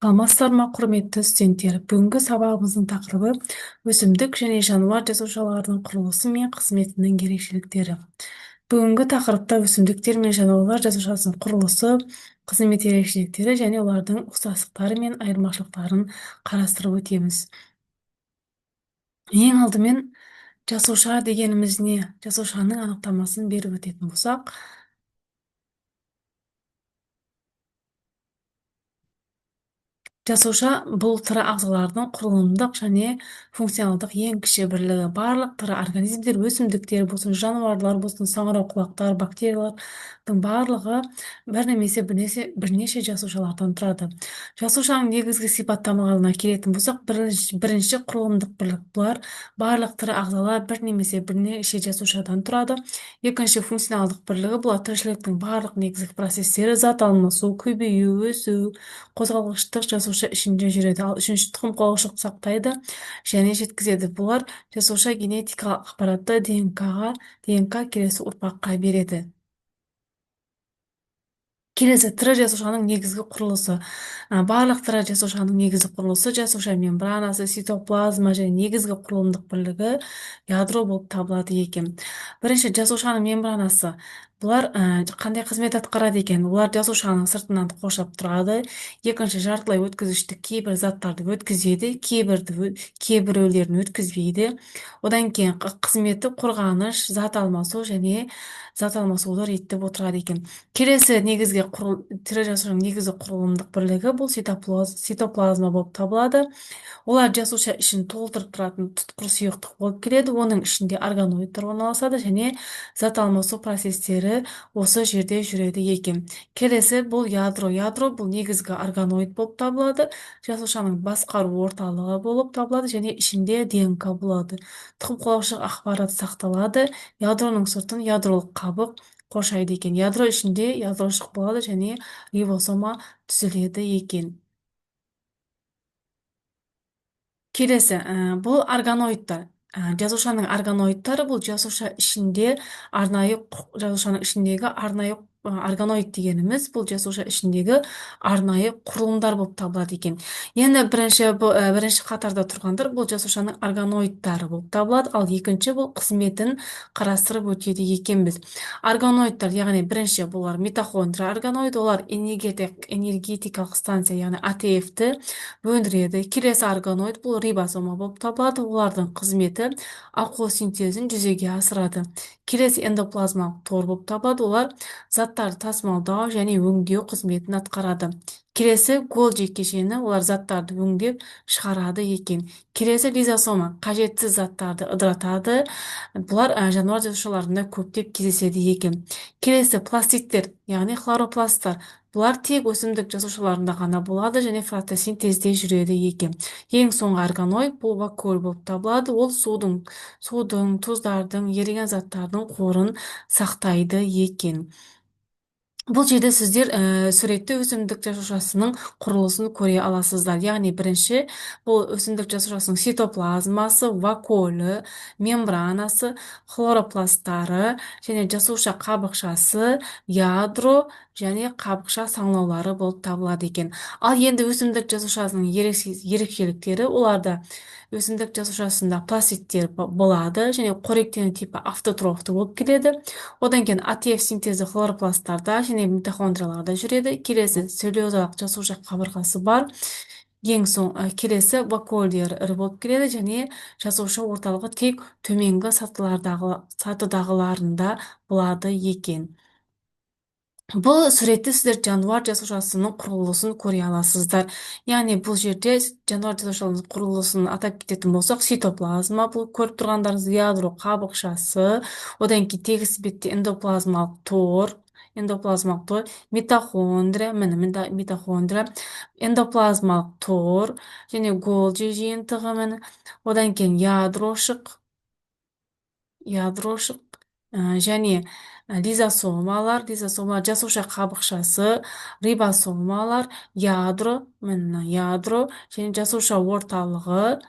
Саламатсыздар құрметті студенттер. Бүгінгі сабағымыздың тақырыбы өсімдік және жануар жасушаларының құрылысы мен қызметінің ерекшеліктері. Бүгінгі тақырыпта өсімдіктер мен жануарлар жасушасының құрылысы, қызмет ерекшеліктері және олардың ұқсастықтары мен айырмашылықтарын қарастырып өтеміз. Ең алдымен жасуша дегеніміз не? Жасушаның анықтамасын беріп өтетін болсақ, жасуша бұл тірі ағзалардың құрылымдық және функционалдық ең кіші бірлігі. Барлық тірі организмдер, өсімдіктер болсын, жануарлар болсын, саңырауқұлақтар, бактериялардың барлығы бір немесе бірнеше жасушалардан тұрады. Жасушаның негізгі сипаттамаларына келетін болсақ, бірінші құрылымдық бірлік. Бұлар барлық тірі ағзалар бір немесе бірнеше жасушадан тұрады. Екінші функционалдық бірлігі бұлар тіршіліктің барлық негізгі процестері, зат алмасу, көбею, өсу, қозғалғыштық жасуша ішінде жүреді. Ал үшінші тұқым қуалаушық сақтайды және жеткізеді. Бұлар жасуша генетикалық ақпаратты ДНК келесі ұрпаққа береді. Келесі тірі жасушаның негізгі құрылысы. Барлық тірі жасушаның негізгі құрылысы жасуша мембранасы, цитоплазма және негізгі құрылымдық бірлігі ядро болып табылады екен. Бірінші жасушаның мембранасы. Бұлар қандай қызмет атқарады екен? Олар жасушаның сыртынан қоршап тұрады. Екінші, жартылай өткізгіштік кейбір заттарды өткізеді, кейбіреулерін өткізбейді. Одан кейін қызметі қорғаныш, зат алмасуды реттеп отырады екен. Келесі негізгі тірі жасушаның негізгі құрылымдық бірлігі бұл цитоплазма болып табылады. Олар жасуша ішін толтырып тұратын тұтқыр сұйықтық болып келеді. Оның ішінде органоидтар орналасады және зат алмасу процестері осы жерде жүреді екен. Келесі бұл ядро. Ядро бұл негізгі органоид болып табылады. Жасушаның басқару орталығы болып табылады және ішінде ДНК болады. Тұқым қуалаушық ақпарат сақталады. Ядроның сыртын ядролық қабық қоршайды екен. Ядро ішінде ядрошық болады және рибосома түзіледі екен. Келесі, бұл органоидтар. Жасушаның органоидтары бұл жасушаның ішіндегі арнайы органоид дегеніміз бұл жасуша ішіндегі арнайы құрылымдар болып табылады екен. Енді бірінші қатарда тұрғандар бұл жасушаның органоидтары болып табылады, ал екінші бұл қызметін қарастырып өтеді екенбіз. Органоидтар, яғни бірінші бұлар митохондрия органоид, олар энергетикалық станция, яғни АТФ-ті өндіреді. Келесі органоид бұл рибосома болып табылады, олардың қызметі ақуыз синтезін жүзеге асырады. Келесі эндоплазмалық тор болып табылады, олар заттарды тасымалдау және өңдеу қызметін атқарады. Келесі голджи кешені, олар заттарды өңдеп шығарады екен. Келесі лизосома, қажетсіз заттарды ыдыратады. Бұлар жануар жасушаларында көптеп кездеседі екен. Келесі пластиттер, яғни хлоропласттар. Бұлар тек өсімдік жасушаларында ғана болады және фотосинтезде жүреді екен. Ең соңғы органоид бұл вакуоль болып табылады. Ол судың, тұздардың, еріген заттардың қорын сақтайды екен. Бұл жерде сіздер суретте өсімдік жасушасының құрылысын көре аласыздар. Яғни бірінші бұл өсімдік жасушасының цитоплазмасы, вакуолі, мембранасы, хлоропласттары және жасуша қабықшасы, ядро және қабықша саңылаулары болып табылады екен. Ал енді өсімдік жасушасының ерекшеліктері, оларда өсімдік жасушасында пластиттер болады және қоректену типі автотрофты болып келеді. Одан кейін АТФ синтезі хлоропласттарда және митохондрияларда жүреді. Келесі целлюлозалық жасуша қабырғасы бар. Ең соң келесі вакуольдер ірі болып келеді және жасуша орталығы тек төменгі сатыдағыларында болады екен. Бұл суретте сіздер жануар жасушасының құрылысын көре аласыздар. Яғни бұл жерде жануар жасушасының құрылысын атап кететін болсақ, цитоплазма, бұл көріп тұрғандарыңыз ядро қабықшасы, одан кейін тегіс бетте эндоплазмалық тор, митохондрия, эндоплазмалық тор және голджи жиынтығы, одан кейін ядрошық және лизосомалар, жасуша қабықшасы, рибосомалар, ядро және жасуша орталығы,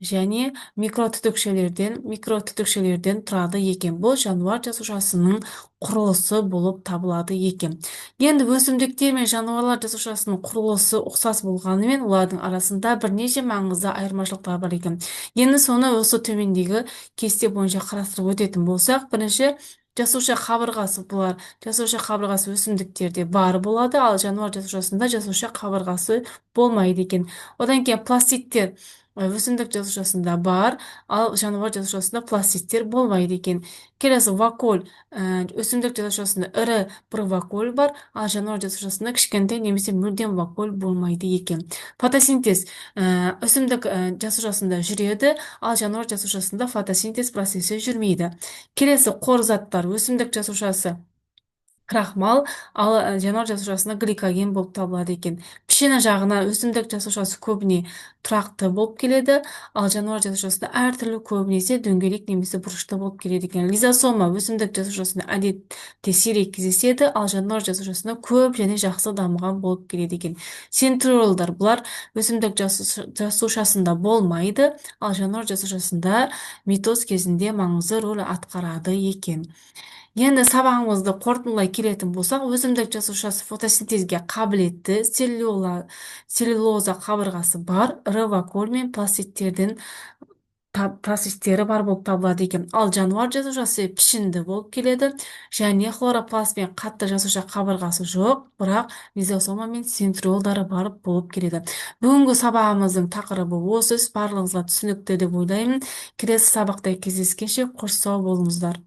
және микро түтікшелерден тұрады екен. Бұл жануар жасушасының құрылысы болып табылады екен. Енді өсімдіктер мен жануарлар жасушасының құрылысы ұқсас болғанымен, олардың арасында бірнеше маңызды айырмашылықтар бар екен. Енді соны осы төмендегі кесте бойынша қарастырып өтетін болсақ, бірінші жасуша қабырғасы. Бұлар жасуша қабырғасы өсімдіктерде бар болады, ал жануар жасушасында жасуша қабырғасы болмайды екен. Одан кейін пластиттер өсімдік жасушасында бар, ал жануар жасушасында пластиттер болмайды екен. Келесі вакуоль. Өсімдік жасушасында ірі бір вакуоль бар, ал жануар жасушасында кішкентай немесе мүлдем вакуоль болмайды екен. Фотосинтез өсімдік жасушасында жүреді, ал жануар жасушасында фотосинтез процесі жүрмейді. Келесі қор заттар. Өсімдік жасушасы крахмал, ал жануар жасушасында гликоген болып табылады екен. Пішіні жағына өсімдік жасушасы көбіне тұрақты болып келеді, ал жануар жасушасында әртүрлі, көбінесе дөңгелек немесе бұрышты болып келеді екен. Лизосома өсімдік жасушасында әдетте сирек кездеседі, ал жануар жасушасында көп және жақсы дамыған болып келеді екен. Центриолдар бұлар өсімдік жасушасында болмайды, ал жануар жасушасында митоз кезінде маңызды рөл атқарады екен. Енді сабағымызды қорытындылай келетін болсақ, өсімдік жасушасы фотосинтезге қабілетті, целлюлоза қабырғасы бар, ірі вакуоль мен пластиктері бар болып табылады екен. Ал жануар жасушасы пішінді болып келеді, және хлоропласт пен қатты жасуша қабырғасы жоқ, бірақ лизосома мен центриолдары бар болып келеді. Бүгінгі сабағымыздың тақырыбы осы. Барлығыңызға түсінікті деп ойлаймын. Келесі сабақта кездескенше қош сау болыңыздар.